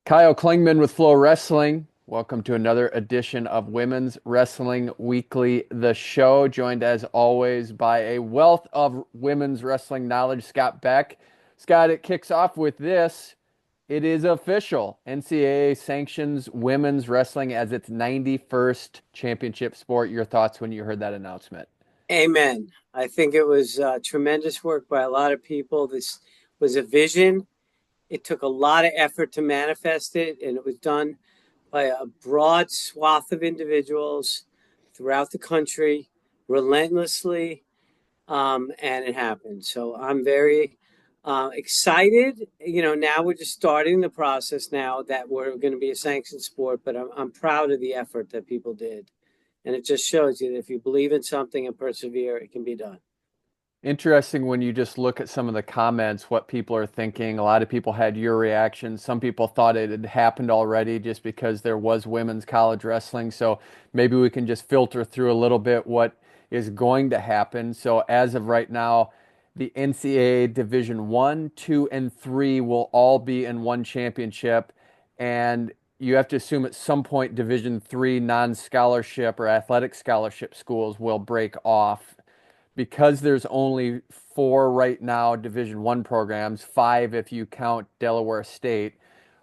Kyle Klingman with FloWrestling. Welcome to another edition of Women's Wrestling Weekly, the show, joined as always by a wealth of women's wrestling knowledge, Scott Beck. Scott, it kicks off with this. It is official. NCAA sanctions women's wrestling as its 91st championship sport. Your thoughts when you heard that announcement? Amen. I think it was tremendous work by a lot of people. This was a vision. It took a lot of effort to manifest it, and it was done by a broad swath of individuals throughout the country, relentlessly, and it happened. So I'm very excited. Now we're just starting the process now that we're going to be a sanctioned sport, but I'm proud of the effort that people did. And it just shows you that if you believe in something and persevere, it can be done. Interesting when you just look at some of the comments, what people are thinking. A lot of people had your reaction. Some people thought it had happened already just because there was women's college wrestling. So maybe we can just filter through a little bit what is going to happen. So as of right now, the NCAA Division One, Two, and Three will all be in one championship. And you have to assume at some point Division Three non-scholarship or athletic scholarship schools will break off because there's only four right now Division One programs, five if you count Delaware State,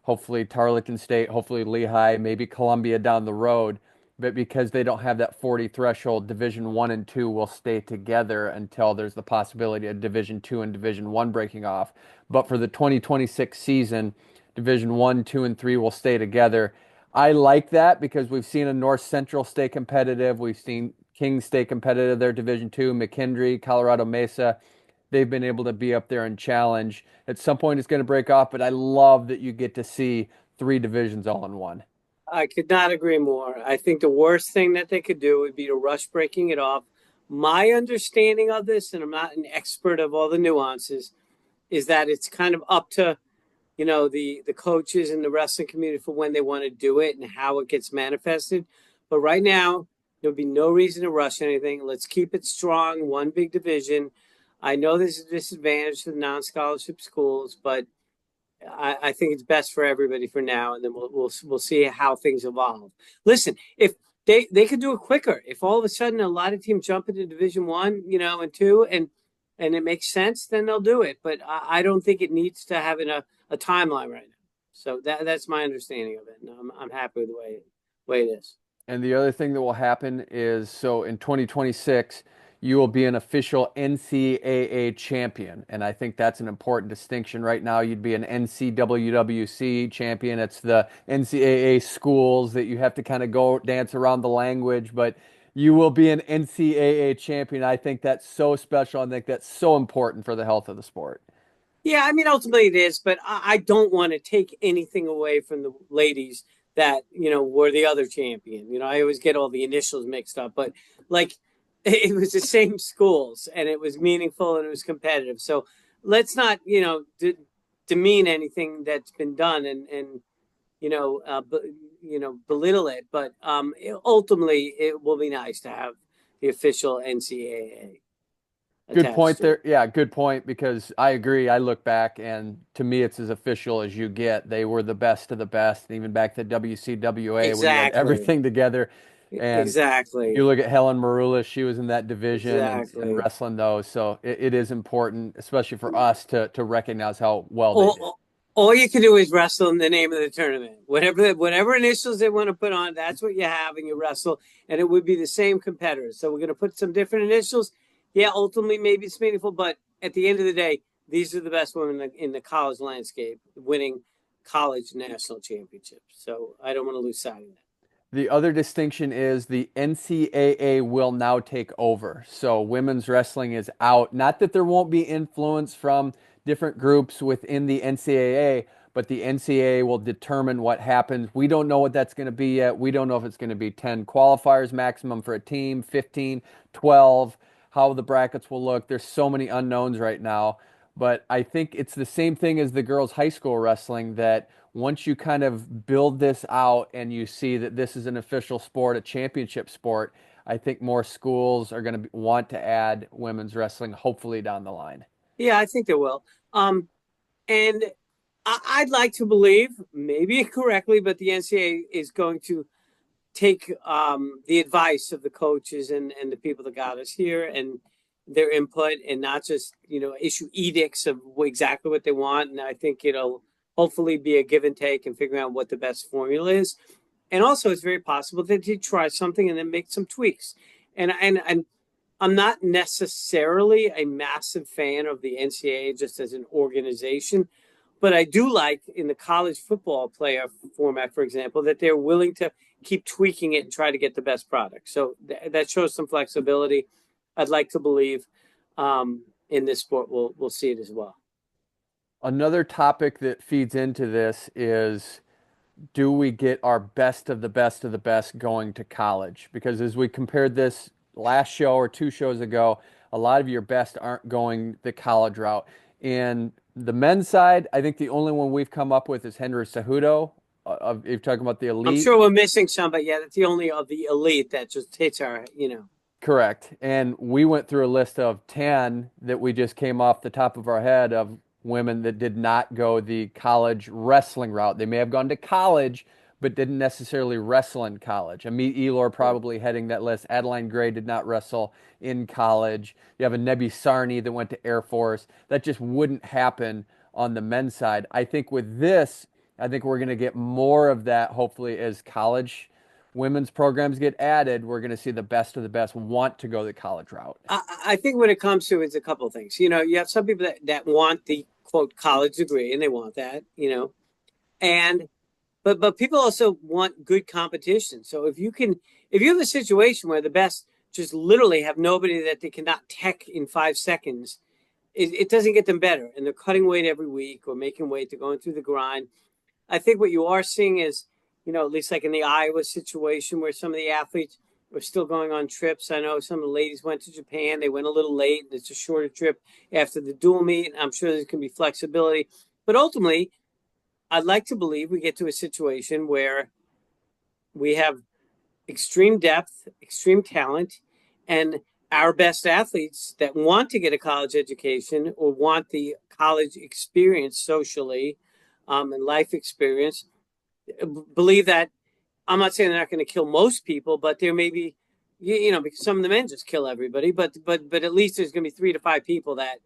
hopefully Tarleton State, hopefully Lehigh, maybe Columbia down the road. But because they don't have that 40 threshold, Division One and Two will stay together until there's the possibility of Division Two and Division One breaking off. But for the 2026 season, Division One, Two, and Three will stay together. I like that because we've seen a North Central stay competitive. We've seen Kings stay competitive. Their Division Two, McKendree, Colorado Mesa, they've been able to be up there and challenge. At some point, it's going to break off, but I love that you get to see three divisions all in one. I could not agree more. I think the worst thing that they could do would be to rush breaking it off. My understanding of this, and I'm not an expert of all the nuances, is that it's kind of up to the coaches and the wrestling community for when they want to do it and how it gets manifested. But right now, there'll be no reason to rush anything. Let's keep it strong, one big division. I know there's a disadvantage to the non-scholarship schools, but I think it's best for everybody for now, and then we'll see how things evolve. Listen, if they could do it quicker, if all of a sudden a lot of teams jump into Division One, and two, and it makes sense, then they'll do it. But I don't think it needs to have a timeline right now. So that's my understanding of it, and I'm happy with the way it is. And the other thing that will happen is so in 2026, you will be an official NCAA champion. And I think that's an important distinction. Right now, you'd be an NCWWC champion. It's the NCAA schools that you have to kind of go dance around the language, but you will be an NCAA champion. I think that's so special. I think that's so important for the health of the sport. Yeah, I mean, ultimately it is, but I don't want to take anything away from the ladies that, were the other champion. I always get all the initials mixed up, but like it was the same schools and it was meaningful and it was competitive. So let's not, demean anything that's been done and belittle it. But ultimately, it will be nice to have the official NCAA Good attached point to it. there. Yeah, good point because I agree. I look back and to me it's as official as you get. They were the best of the best, and even back to WCWA when you had Exactly. everything together. And you Exactly. look at Helen Maroulis, she was in that division and Exactly. wrestling those. So it is important, especially for us to recognize how well they did. All, all you can do is wrestle in the name of the tournament. Whatever initials they want to put on, that's what you have, and you wrestle, and it would be the same competitors. So we're going to put some different initials. Yeah, ultimately maybe it's meaningful, but at the end of the day, these are the best women in the college landscape, winning college national championships. So I don't want to lose sight of that. The other distinction is the NCAA will now take over. So women's wrestling is out. Not that there won't be influence from different groups within the NCAA, but the NCAA will determine what happens. We don't know what that's going to be yet. We don't know if it's going to be 10 qualifiers maximum for a team, 15, 12, how the brackets will look. There's so many unknowns right now. But I think it's the same thing as the girls' high school wrestling that once you kind of build this out and you see that this is an official sport, a championship sport, I think more schools are going to want to add women's wrestling, hopefully down the line. Yeah, I think they will. And I'd like to believe, maybe incorrectly, but the NCAA is going to take the advice of the coaches and the people that got us here and their input, and not just issue edicts of exactly what they want. And I think it'll hopefully be a give and take and figuring out what the best formula is. And also, it's very possible that they try something and then make some tweaks. And I'm not necessarily a massive fan of the NCAA just as an organization, but I do like in the college football playoff format, for example, that they're willing to keep tweaking it and try to get the best product. So that shows some flexibility. I'd like to believe in this sport we'll see it as well. Another topic that feeds into this is, do we get our best of the best of the best going to college? Because as we compared this last show or two shows ago, a lot of your best aren't going the college route. In the men's side, I think the only one we've come up with is Henry Cejudo. If you're talking about the I'm elite. sure we're missing some, but yeah, that's the only of the elite that just hits our. Correct. And we went through a list of 10 that we just came off the top of our head of women that did not go the college wrestling route. They may have gone to college, but didn't necessarily wrestle in college. Amit Elor probably heading that list. Adeline Gray did not wrestle in college. You have a Nebi Sarni that went to Air Force. That just wouldn't happen on the men's side. I think with this, I think we're going to get more of that, hopefully, as college women's programs get added. We're going to see the best of the best want to go the college route. I think when it comes to it's a couple of things. You have some people that want the quote college degree and they want that, and but people also want good competition. So if you have a situation where the best just literally have nobody that they cannot tech in 5 seconds, it doesn't get them better, and they're cutting weight every week or making weight. They're going through the grind. I think what you are seeing is, at least like in the Iowa situation where some of the athletes were still going on trips. I know some of the ladies went to Japan. They went a little late. It's a shorter trip after the dual meet. I'm sure there can be flexibility. But ultimately, I'd like to believe we get to a situation where we have extreme depth, extreme talent, and our best athletes that want to get a college education or want the college experience socially and life experience believe that. I'm not saying they're not going to kill most people, but there may be, because some of the men just kill everybody, but at least there's going to be 3 to 5 people that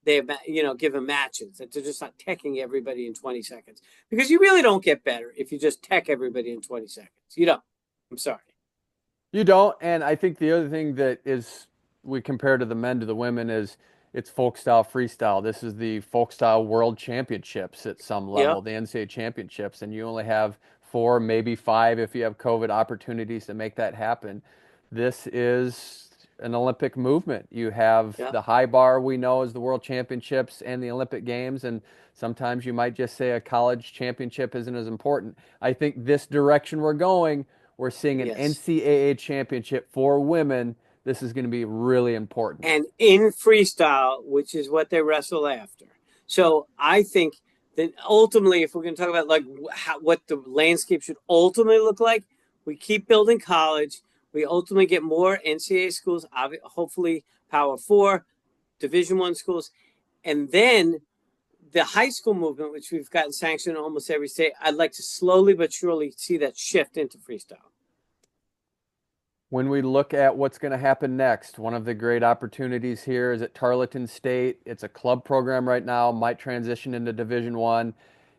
they have, given matches, that they're just not teching everybody in 20 seconds, because you really don't get better if you just tech everybody in 20 seconds. You don't. I'm sorry. You don't. And I think the other thing that is we compare to the men to the women is it's folk style freestyle. This is the folk style world championships at some level, Yep. the NCAA championships, and you only have 4, maybe 5 if you have COVID opportunities to make that happen. This is an Olympic movement. You have Yep. the high bar we know is the world championships and the Olympic games, and sometimes you might just say a college championship isn't as important. I think this direction we're going, we're seeing an Yes. NCAA championship for women. This is going to be really important. And in freestyle, which is what they wrestle after. So I think that ultimately, if we're going to talk about like what the landscape should ultimately look like, we keep building college. We ultimately get more NCAA schools, hopefully Power 4, Division 1 schools, and then the high school movement, which we've gotten sanctioned in almost every state. I'd like to slowly but surely see that shift into freestyle. When we look at what's going to happen next, one of the great opportunities here is at Tarleton State. It's a club program right now, might transition into Division One.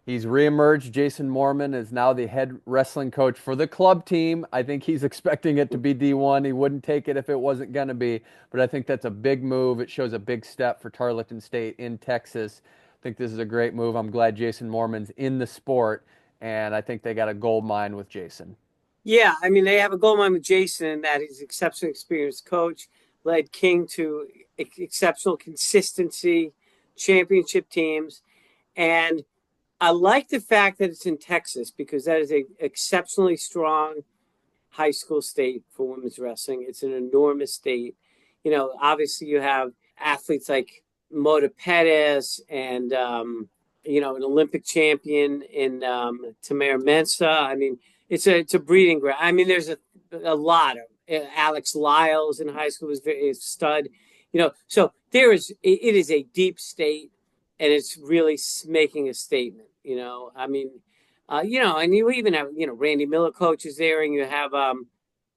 He's reemerged. Jason Mormon is now the head wrestling coach for the club team. I think he's expecting it to be D1. He wouldn't take it if it wasn't going to be, but I think that's a big move. It shows a big step for Tarleton State in Texas. I think this is a great move. I'm glad Jason Mormon's in the sport, and I think they got a gold mine with Jason. Yeah, I mean, they have a gold mine with Jason in that he's an exceptionally experienced coach, led King to exceptional consistency, championship teams. And I like the fact that it's in Texas because that is an exceptionally strong high school state for women's wrestling. It's an enormous state. Obviously you have athletes like Mota Pettis and, an Olympic champion in Tamara Mensah. I mean, it's a breeding ground. I mean, there's a lot of Alex Lyles in high school is a stud. So it is a deep state, and it's really making a statement. I mean, and you even have, Randy Miller coaches there, and you have,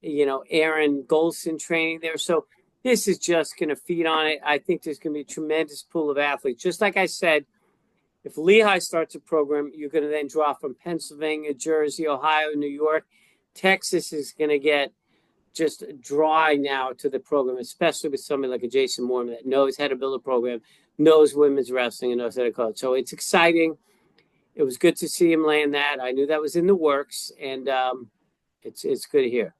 Aaron Golson training there. So this is just going to feed on it. I think there's going to be a tremendous pool of athletes. Just like I said, if Lehigh starts a program, you're going to then draw from Pennsylvania, Jersey, Ohio, New York. Texas is going to get just dry now to the program, especially with somebody like a Jason Moorman that knows how to build a program, knows women's wrestling, and knows how to coach. So it's exciting. It was good to see him land that. I knew that was in the works, and it's good to hear.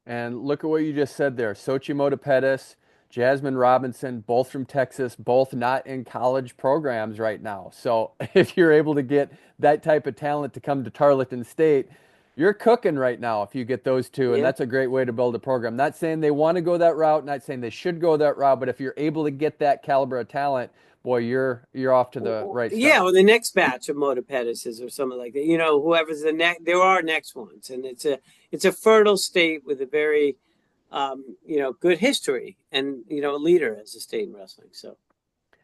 And look at what you just said there. Xochitl Pettis, Jasmine Robinson, both from Texas, both not in college programs right now. So if you're able to get that type of talent to come to Tarleton State, you're cooking right now if you get those two. And Yeah. that's a great way to build a program. Not saying they want to go that route, not saying they should go that route, but if you're able to get that caliber of talent, boy, you're off to the right Yeah, start. or the next batch of Moda Pettises or something like that. Whoever's the next, there are next ones, and it's a fertile state with a very good history and a leader as a state in wrestling. So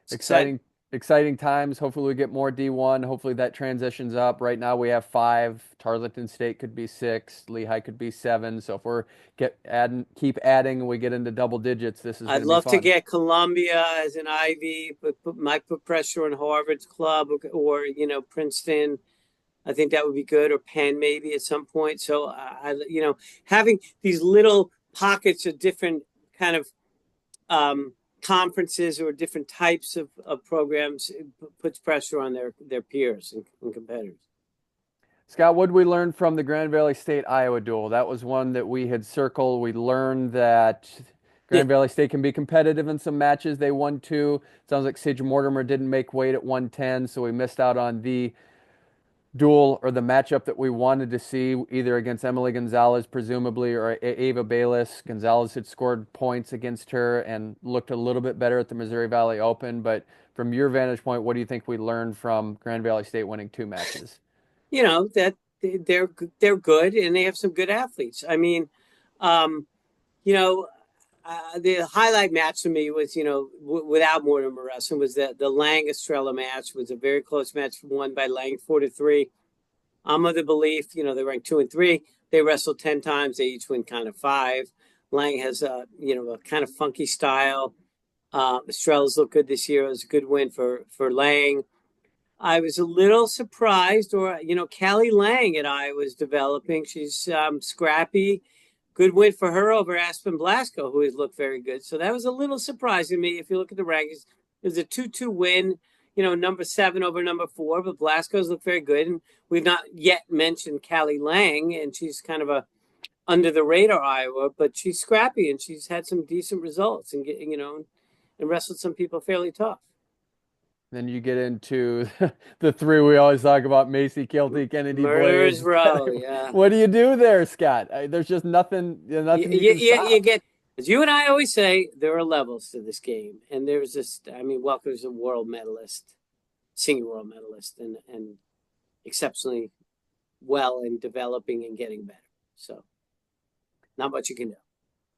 it's exciting. Exciting times. Hopefully we get more D1. Hopefully that transitions up. Right now we have 5. Tarleton State could be 6. Lehigh could be 7. So if we're keep adding and we get into double digits, this is going I'd to be love to fun. get Columbia as an Ivy, but might put pressure on Harvard's club or Princeton. I think that would be good, or Penn maybe at some point. So having these little pockets of different kind of conferences or different types of programs puts pressure on their peers and competitors. Scott, what did we learn from the Grand Valley State Iowa duel? That was one that we had circled. We learned that Yeah, Grand Valley State can be competitive in some matches. They won 2. Sounds like Sage Mortimer didn't make weight at 110, so we missed out on the duel or the matchup that we wanted to see, either against Emily Gonzalez, presumably, or Ava Bayless. Gonzalez had scored points against her and looked a little bit better at the Missouri Valley Open. But from your vantage point, what do you think we learned from Grand Valley State winning 2 matches? that they're good and they have some good athletes. I mean, um, you know, the highlight match to me was, without Mortimer wrestling, was the Lang Estrella match. Was a very close match, won by Lang 4-3. I'm of the belief, they ranked 2 and 3. They wrestled 10 times. They each win kind of 5. Lang has a kind of funky style. Estrella's looked good this year. It was a good win for Lang. I was a little surprised, or Callie Lang at Iowa is developing. She's scrappy. Good win for her over Aspen Blasco, who has looked very good. So that was a little surprising to me. If you look at the rankings, it was a 2-2 win. Number 7 over number 4, but Blasco's looked very good. And we've not yet mentioned Callie Lang, and she's kind of a under the radar Iowa, but she's scrappy and she's had some decent results and wrestled some people fairly tough. Then you get into the 3 we always talk about: Macy, Kelty, Kennedy, Murderers Blades. Row, yeah. What do you do there, Scott? There's just nothing, You, nothing you you, can you, you stop. get, as you and I always say, there are levels to this game. And there's just, Welker's a world medalist, senior world medalist, and exceptionally well in developing and getting better. So, not much you can do.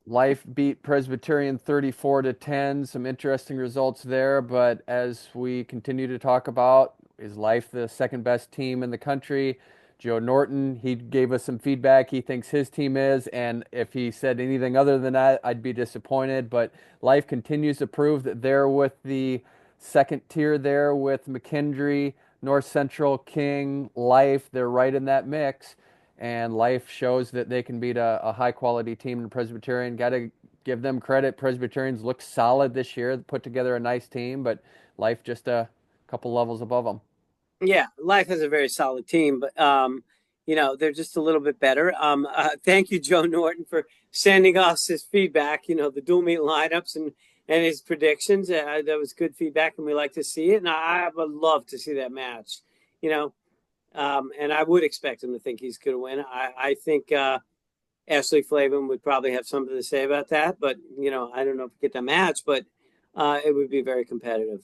Life beat Presbyterian 34-10. Some interesting results there, but as we continue to talk about, is Life the second best team in the country? Joe Norton, he gave us some feedback. He thinks his team is, and if he said anything other than that, I'd be disappointed. But Life continues to prove that they're with the second tier there with McKendree, North Central, King, Life. They're right in that mix, and Life shows that they can beat a high quality team in Presbyterian. Got to give them credit. Presbyterians look solid this year, put together a nice team, but Life just a couple levels above them. Yeah, Life has a very solid team, but they're just a little bit better. Thank you, Joe Norton, for sending us his feedback. The dual meet lineups and his predictions. That was good feedback, and we like to see it. And I would love to see that match. And I would expect him to think he's going to win. I think Ashley Flavin would probably have something to say about that, but I don't know if we get the match, but it would be very competitive.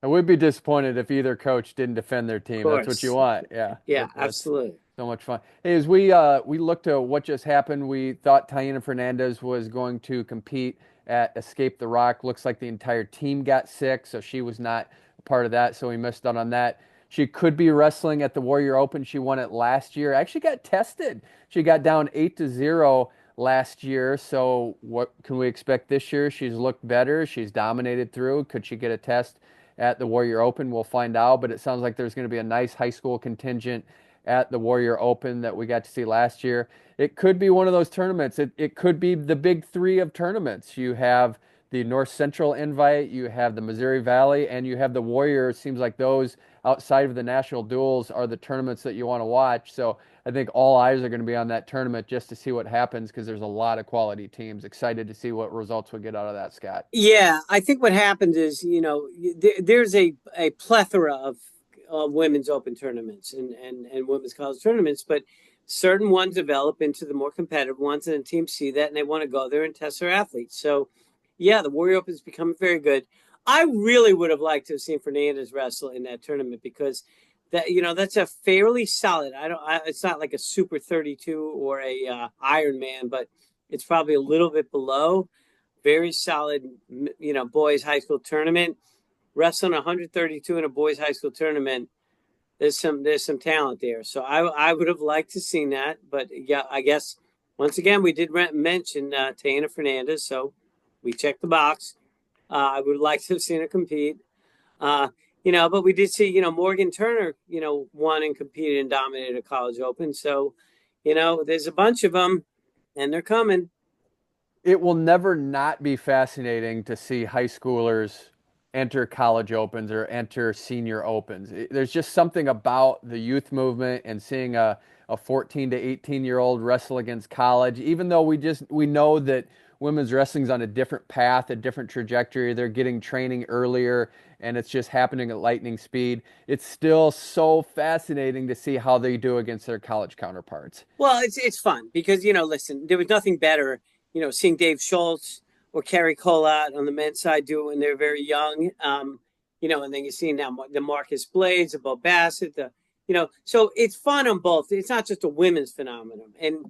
I would be disappointed if either coach didn't defend their Of team. That's what you course, want. Yeah, yeah, that's absolutely. so much fun. Hey, as we looked at what just happened, we thought Taina Fernandez was going to compete at Escape the Rock. Looks like the entire team got sick, so she was not a part of that, so we missed out on that. She could be wrestling at the Warrior Open. She won it last year. Actually got tested. She got down 8-0 last year. So what can we expect this year? She's looked better. She's dominated through. Could she get a test at the Warrior Open? We'll find out. But it sounds like there's going to be a nice high school contingent at the Warrior Open that we got to see last year. It could be one of those tournaments. It could be the big three of tournaments. You have the North Central Invite, you have the Missouri Valley, and you have the Warrior. It seems like those outside of the national duels are the tournaments that you want to watch. So I think all eyes are going to be on that tournament just to see what happens because there's a lot of quality teams. Excited to see what results we get out of that, Scott. Yeah, I think what happens is, there's a plethora of women's open tournaments and women's college tournaments, but certain ones develop into the more competitive ones, and the teams see that and they want to go there and test their athletes. So, yeah, the Warrior Open has become very good. I really would have liked to have seen Fernandez wrestle in that tournament because that's a fairly solid. It's not like a Super 32 or a Iron Man, but it's probably a little bit below. Very solid, boys high school tournament. Wrestling 132 in a boys high school tournament. There's some talent there. So I would have liked to seen that, but yeah, I guess once again we did mention Tatiana Fernandez, so we checked the box. I would like to have seen her compete. But we did see, Morgan Turner, won and competed and dominated a college open. So, there's a bunch of them, and they're coming. It will never not be fascinating to see high schoolers enter college opens or enter senior opens. There's just something about the youth movement and seeing a 14 to 18-year-old wrestle against college, even though we know that women's wrestling's on a different path, a different trajectory. They're getting training earlier and it's just happening at lightning speed. It's still so fascinating to see how they do against their college counterparts. Well, it's fun because listen, there was nothing better, seeing Dave Schultz or Kerry Collat on the men's side do it when they're very young. And then you see now the Marcus Blades, the Bo Bassett, so it's fun on both. It's not just a women's phenomenon, and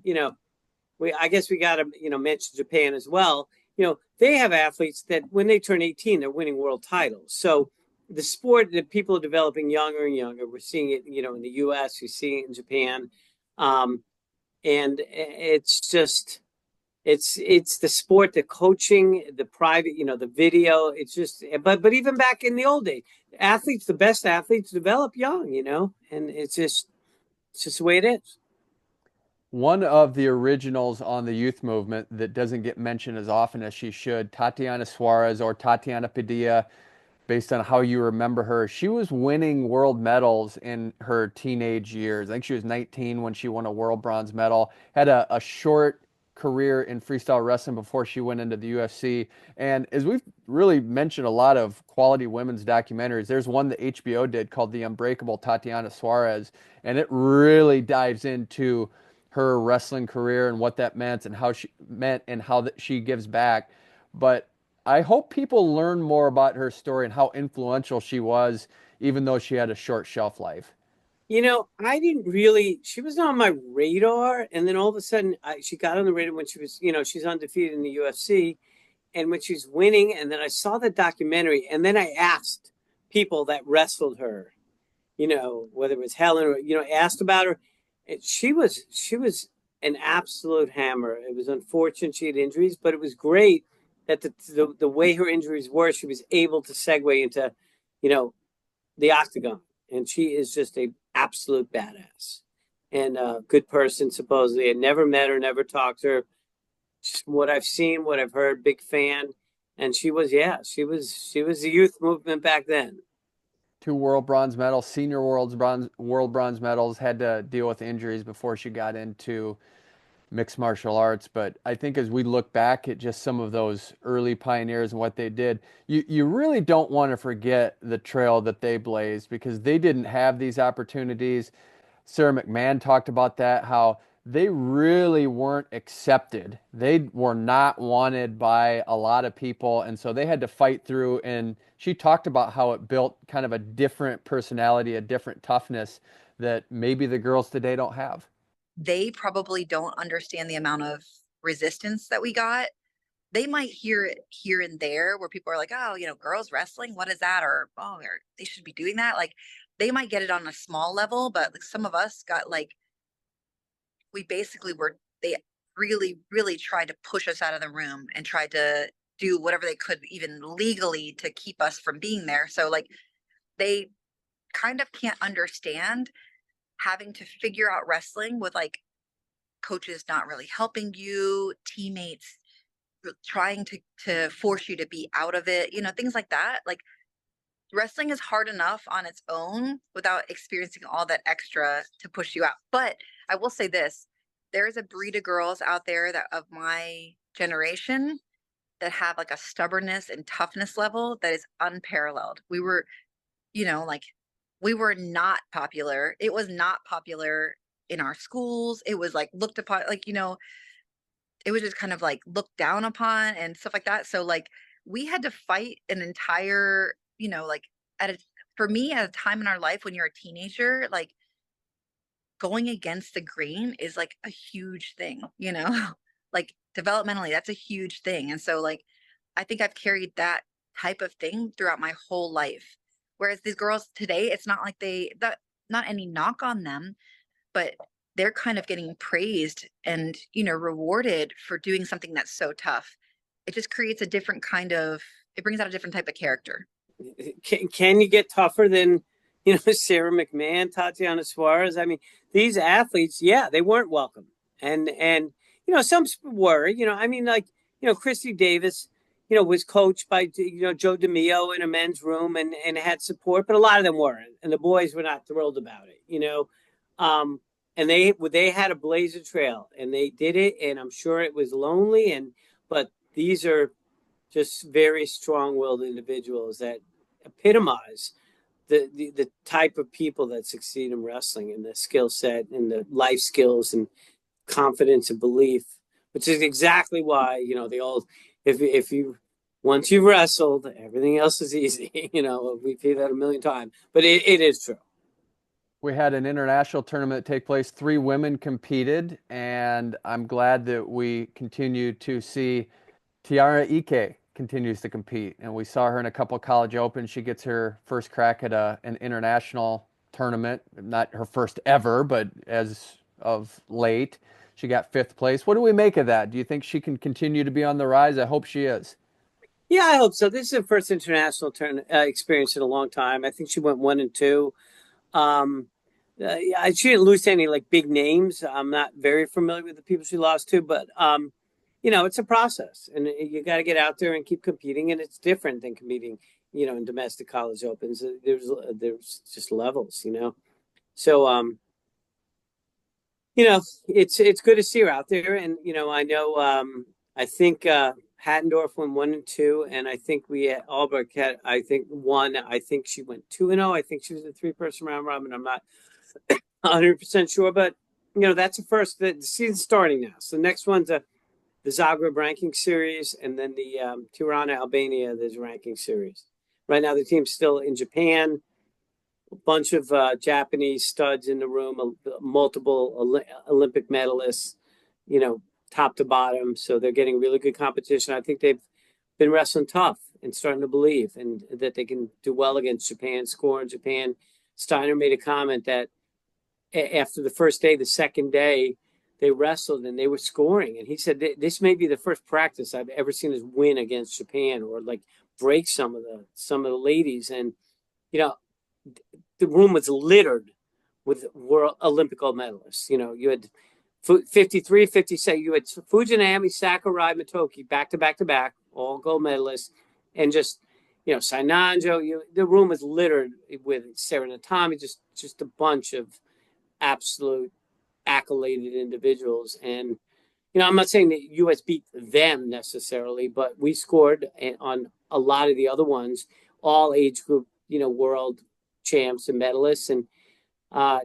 I guess we got to mention Japan as well. They have athletes that when they turn 18, they're winning world titles. So the sport that people are developing younger and younger. We're seeing it, in the U.S. You see it in Japan. And it's just it's the sport, the coaching, the private, the video. It's just, but even back in the old days, the best athletes develop young, and it's just the way it is. One of the originals on the youth movement that doesn't get mentioned as often as she should, Tatiana Suarez or Tatiana Padilla, based on how you remember her. She was winning world medals in her teenage years. I think she was 19 when she won a world bronze medal, had a short career in freestyle wrestling before she went into the UFC. And as we've really mentioned a lot of quality women's documentaries, there's one that HBO did called The Unbreakable Tatiana Suarez, and it really dives into her wrestling career and what that meant and how that she gives back. But I hope people learn more about her story and how influential she was, even though she had a short shelf life. I didn't really, she was on my radar. And then all of a sudden, she got on the radar when she was, she's undefeated in the UFC. And when she's winning, and then I saw the documentary, and then I asked people that wrestled her, whether it was Helen or, asked about her. And she was an absolute hammer. It was unfortunate she had injuries, but it was great that the way her injuries were, she was able to segue into, the octagon. And she is just a absolute badass and a good person. Supposedly, I never met her, never talked to her. Just what I've seen, what I've heard, big fan. And she was the youth movement back then. Two world bronze medals, senior world bronze medals, had to deal with injuries before she got into mixed martial arts. But I think as we look back at just some of those early pioneers and what they did, you really don't want to forget the trail that they blazed because they didn't have these opportunities. Sara McMann talked about that, how they really weren't accepted. They were not wanted by a lot of people, and so they had to fight through. And she talked about how it built kind of a different personality, a different toughness that maybe the girls today don't have. They probably don't understand the amount of resistance that we got. They might hear it here and there where people are like, oh, girls wrestling, what is that? Or, oh, they should be doing that. Like, they might get it on a small level, but like some of us got like, we basically were, they really, really tried to push us out of the room and tried to do whatever they could, even legally, to keep us from being there. So like they kind of can't understand having to figure out wrestling with like coaches not really helping you, teammates trying to force you to be out of it, things like that. Like wrestling is hard enough on its own without experiencing all that extra to push you out. But I will say this, there is a breed of girls out there that of my generation that have like a stubbornness and toughness level that is unparalleled. We were, like we were not popular. It was not popular in our schools. It was like looked upon, like, it was just kind of like looked down upon and stuff like that. So like we had to fight an entire, like at a, for me at a time in our life when you're a teenager, like going against the grain is like a huge thing, like developmentally, that's a huge thing. And so like I think I've carried that type of thing throughout my whole life. Whereas these girls today, it's not like that, not any knock on them, but they're kind of getting praised and, rewarded for doing something that's so tough. It just creates a different kind of, it brings out a different type of character. Can you get tougher than, Sara McMann, Tatiana Suarez? I mean, these athletes, yeah, they weren't welcome. And some were, I mean, like, Christy Davis, was coached by, Joe DeMeo in a men's room and had support, but a lot of them weren't. And the boys were not thrilled about it, and they had a blaze a trail and they did it. And I'm sure it was lonely. But these are just very strong-willed individuals that epitomize the type of people that succeed in wrestling and the skill set and the life skills and confidence and belief, which is exactly why, the old, if you, once you've wrestled, everything else is easy. We've heard that a million times, but it is true. We had an international tournament take place. 3 women competed, and I'm glad that we continue to see Tiara Ike continues to compete. And we saw her in a couple of college opens. She gets her first crack at an international tournament. Not her first ever, but as of late, she got 5th place. What do we make of that? Do you think she can continue to be on the rise? I hope she is. Yeah, I hope so. This is her first international experience in a long time. I think she went 1-2. She didn't lose to any like big names. I'm not very familiar with the people she lost to, but it's a process, and you got to get out there and keep competing. And it's different than competing, in domestic college opens. There's just levels, So it's good to see her out there, and I know I think Hattendorf went 1-2, and I think we had Albrecht had I think one. I think she went 2-0. I think she was a 3-person round robin. I'm not 100% sure, but that's a first. The season's starting now, so the next one's the Zagreb ranking series, and then the Tirana, Albania, there's a ranking series. Right now, the team's still in Japan. A bunch of Japanese studs in the room, multiple Olympic medalists, top to bottom. So they're getting really good competition. I think they've been wrestling tough and starting to believe and that they can do well against Japan, score in Japan. Steiner made a comment that after the first day, the second day, they wrestled and they were scoring. And he said, this may be the first practice I've ever seen us win against Japan or like break some of the ladies. And, the room was littered with world Olympic gold medalists. You had 53, 57, you had Fujinami, Sakurai, Matoki, back to back to back, all gold medalists. And just, Sainanjo, the room was littered with Sarah Natami, just a bunch of absolute accoladed individuals. And, I'm not saying that U.S. beat them necessarily, but we scored on a lot of the other ones, all age group, world champs and medalists. And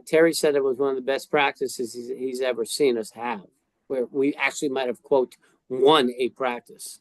Terry said it was one of the best practices he's ever seen us have, where we actually might have, quote, won a practice.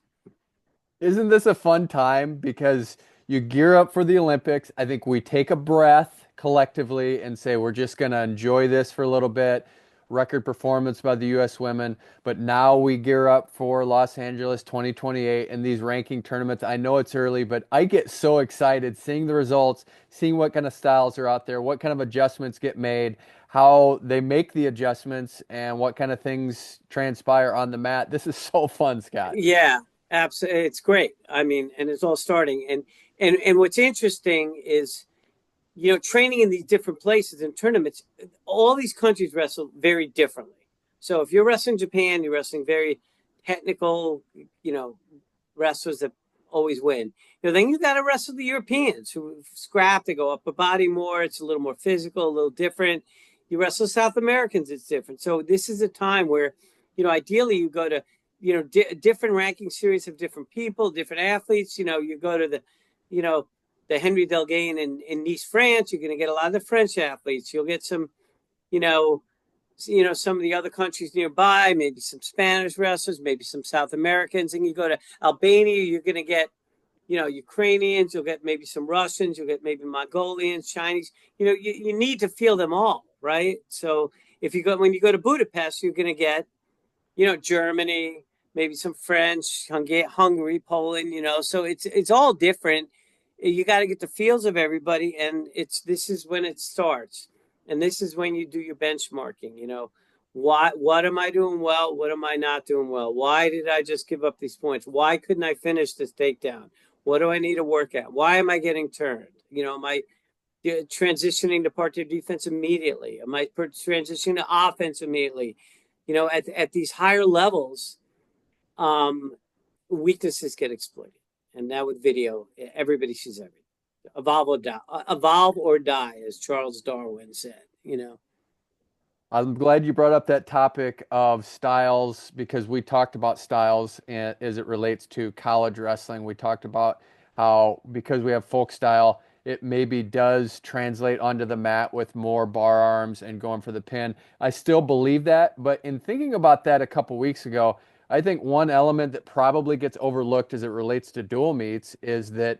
Isn't this a fun time? Because you gear up for the Olympics. I think we take a breath collectively and say, we're just going to enjoy this for a little bit. record performance by the U.S. women. But now we gear up for Los Angeles 2028 and these ranking tournaments. I know it's early, but I get so excited seeing the results, seeing what kind of styles are out there, what kind of adjustments get made, how they make the adjustments, and what kind of things transpire on the mat. This is so fun, Scott. Yeah, absolutely. It's great. I mean, and it's all starting. And what's interesting is, training in these different places and tournaments, all these countries wrestle very differently. So if you're wrestling Japan, you're wrestling very technical, wrestlers that always win. Then you got to wrestle the Europeans who scrap, they go upper body more. It's a little more physical, a little different. You wrestle South Americans, it's different. So this is a time where, ideally you go to, different ranking series of different people, different athletes. You go to the Henry Delgain in Nice, France. You're going to get a lot of the French athletes. You'll get some, some of the other countries nearby, maybe some Spanish wrestlers, maybe some South Americans. And you go to Albania, you're going to get, Ukrainians. You'll get maybe some Russians. You'll get maybe Mongolians, Chinese. You need to feel them all, right? So when you go to Budapest, you're going to get, Germany, maybe some French, Hungary, Poland. So it's all different. You got to get the feels of everybody, and this is when it starts, and this is when you do your benchmarking. What am I doing well? What am I not doing well? Why did I just give up these points? Why couldn't I finish this takedown? What do I need to work at? Why am I getting turned? Am I transitioning to part of defense immediately? Am I transitioning to offense immediately? At these higher levels, weaknesses get exploited. And now with video, everybody sees everything. Evolve or die, as Charles Darwin said. I'm glad you brought up that topic of styles because we talked about styles as it relates to college wrestling. We talked about how because we have folk style, it maybe does translate onto the mat with more bar arms and going for the pin. I still believe that, but in thinking about that a couple weeks ago, I think one element that probably gets overlooked as it relates to dual meets is that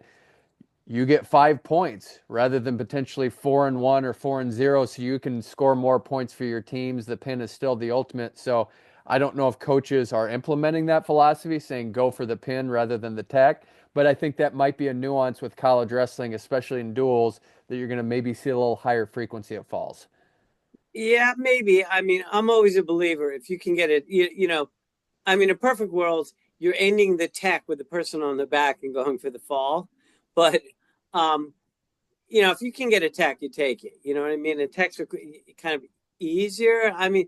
you get 5 points rather than potentially 4-1 or 4-0, so you can score more points for your teams. The pin is still the ultimate. So I don't know if coaches are implementing that philosophy, saying go for the pin rather than the tech, but I think that might be a nuance with college wrestling, especially in duels, that you're going to maybe see a little higher frequency of falls. Yeah, maybe. I mean, I'm always a believer. If you can get it, in a perfect world, you're ending the tech with the person on the back and going for the fall. But if you can get a tech, you take it. You know what I mean? And techs are kind of easier. I mean,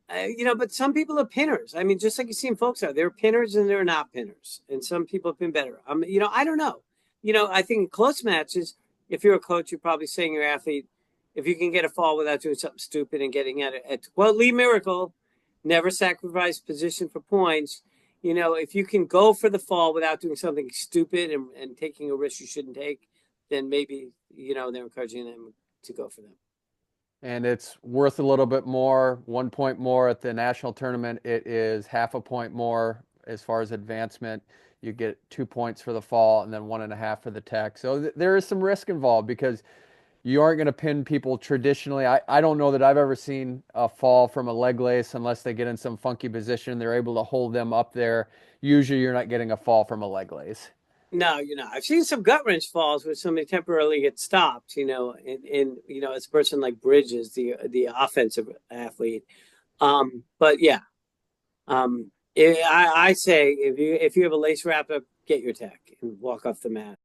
but some people are pinners. I mean, just like you see in folks out, there are pinners and there are not pinners, and some people have been better. I don't know. I think in close matches, if you're a coach, you're probably saying your athlete, if you can get a fall without doing something stupid and getting at it, Lee Miracle, never sacrifice position for points. If you can go for the fall without doing something stupid and taking a risk you shouldn't take, then maybe, they're encouraging them to go for them. And it's worth a little bit more, 1 point more at the national tournament. It is half a point more as far as advancement. You get 2 points for the fall and then 1.5 for the tech. So there is some risk involved because you aren't going to pin people traditionally. I don't know that I've ever seen a fall from a leg lace unless they get in some funky position. They're able to hold them up there. Usually you're not getting a fall from a leg lace. No, I've seen some gut wrench falls where somebody temporarily gets stopped, and as a person like Bridges, the offensive athlete. But yeah, I say if you have a lace wrap up, get your tech and walk off the mat.